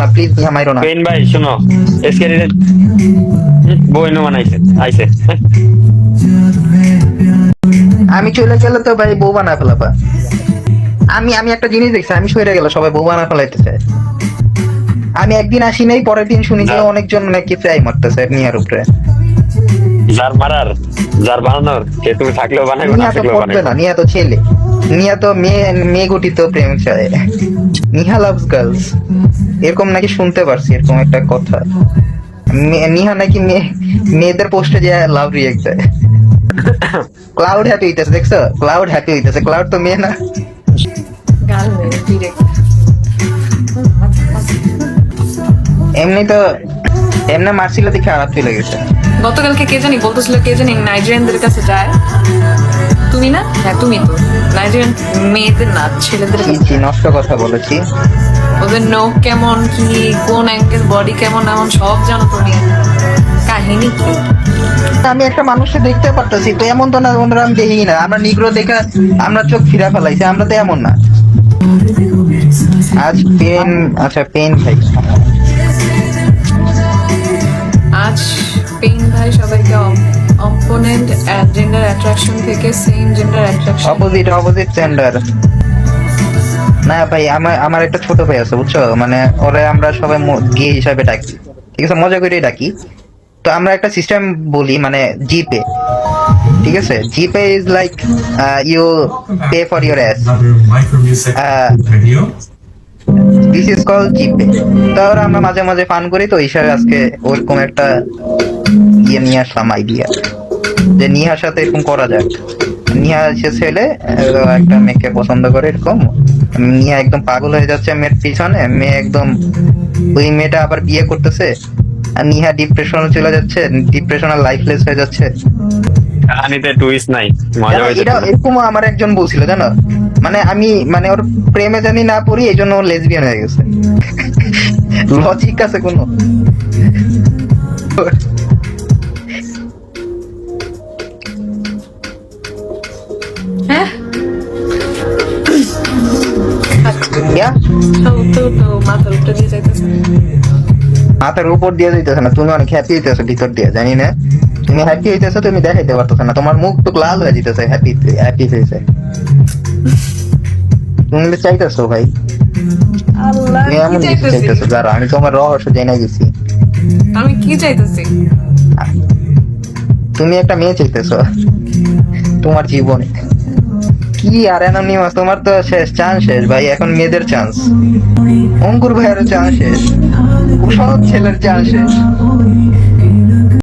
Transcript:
না, প্লিজ নিহা মাইরো না। পেন ভাই শোনো, এসকেরি বই নো বানাইছে আইছে। আমি চলে গেলে তো ভাই বউ বানা ফেলাবা। আমি আমি একটা জিনিস দেখছি, আমি সরে গেলে সবাই বউ বানা ফেলাইতেছে। আমি একদিন আসি নাই, পরের দিন শুনি যে অনেকজন নাকি ট্রাই মারতেছে নিহার উপরে। যার মারার যার বানানোর কে তুমি থাকলেও বানাইবো না নিহা তো থাকলেও পড়বে বানাইবো। না, নিহা তো ছেলে, নিহা তো মেয়ে গঠিত প্রেম চায়। নিহা লাভস গার্লস, এরকম নাকি শুনতে পারছি, এরকম একটা কথা। নিহা নাকি মেয়েদের পোস্টে যে লাভ রিয়েক্ট দেয়। ক্লাউড হ্যাপি হইতেছে, দেখছো? ক্লাউড হ্যাপি হইতেছে, ক্লাউড তো মেয়ে না। গাল মেরে ডিরেক্ট। এমনি তো এমনি মারছিল দেখে খারাপ ফিল গেছে। গতকালকে কে জানি বলতেছিল, কে জানি নাইজেরিয়ানদের কাছে যায়। তুমি না? হ্যাঁ তুমি তো। নাইজেরিয়ান মেয়েদের না, ছেলেদের কি কাছে। কি নষ্ট কথা বলেছি। ওদের নখ কেমন, কি কোন অ্যাঙ্গেল, বডি কেমন, এমন সব জানো তুমি। কাহিনী কি? আমি একটা মানুষকে দেখতে পারতেছি তো, এমন তো না ওনারা আমি দেখি না। আমরা নিগ্রো দেখে আমরা চোখ ফিরা ফেলাইছি, আমরা তো এমন না। আজ পেন, আচ্ছা পেন ভাই, আজ পেইন ভাই সবাইকে অপোনেন্ট জেন্ডার অ্যাট্রাকশন থেকে same gender attraction. Opposite gender. না ভাই, আমার একটা ছোট ভাই আছে বুঝছো, মানে ওরে আমরা সবাই গে হিসাবে ডাকি, ঠিক আছে, মজা করে ডাকি। তো আমরা একটা সিস্টেম বলি, মানে জিপে, ঠিক আছে? GPay is like you pay for your ass, this is call GPay. তো ওরা আমরা মাঝে মাঝে ফান করি, তো হিসাবে আজকে ওরকম একটা ইয়ে নিয়ে আসলাম আইডিয়া, যে নিহার সাথে এরকম করা যাক। নিহা সে ছেলে, একটা মেয়েকে পছন্দ করে এরকম। নিহা একদম পাগল হয়ে যাচ্ছে মেয়ের পিছনে, মেয়ে একদম ওই মেয়েটা আবার বিয়ে করতেছে, আর নিহা ডিপ্রেশনে চলে যাচ্ছে, ডিপ্রেশনাল লাইফলেস হয়ে যাচ্ছে। কাহিনীতে টুইস্ট নাই, মজা হয়েছে। এটা এরকম আমার একজন বলছিল জানো, মানে আমি মানে ওর প্রেমে জানি না পড়ি, এই জন্য ও লেসবিয়ান হয়ে গেছে। লজিক আছে কোনো? হ্যাঁ ইয়া তো মাথার উপরে দিয়ে যাইতেছে। মাথার উপর দিয়ে দিতেছে না, তুমি অনেক হ্যাপি হইতেছো ভিতর দিয়ে, জানি না তুমি হ্যাপি হইতেছো, তুমি দেখাইতে পারতেছো না, তোমার মুখ তো লাল হয়ে যেতেছে হ্যাপি হয়েছে। তুমি তো চাইতেছো ভাই, আল্লাহ তুমি কি এমন কিছু চাইতেছি? চাইতেছো যারা আমি তোমার রহস্য জেনে গেছি। আমি কি চাইতেছি? তুমি একটা মেয়ে চাইতেছো তোমার জীবনে। কি আর অ্যানোনিমাস, তোমার তো শেষ, চান্স শেষ ভাই, এখন মেয়েদের চান্স, অঙ্কুর ভাইয়ের চান্স শেষ, সব ছেলের চান্স শেষ।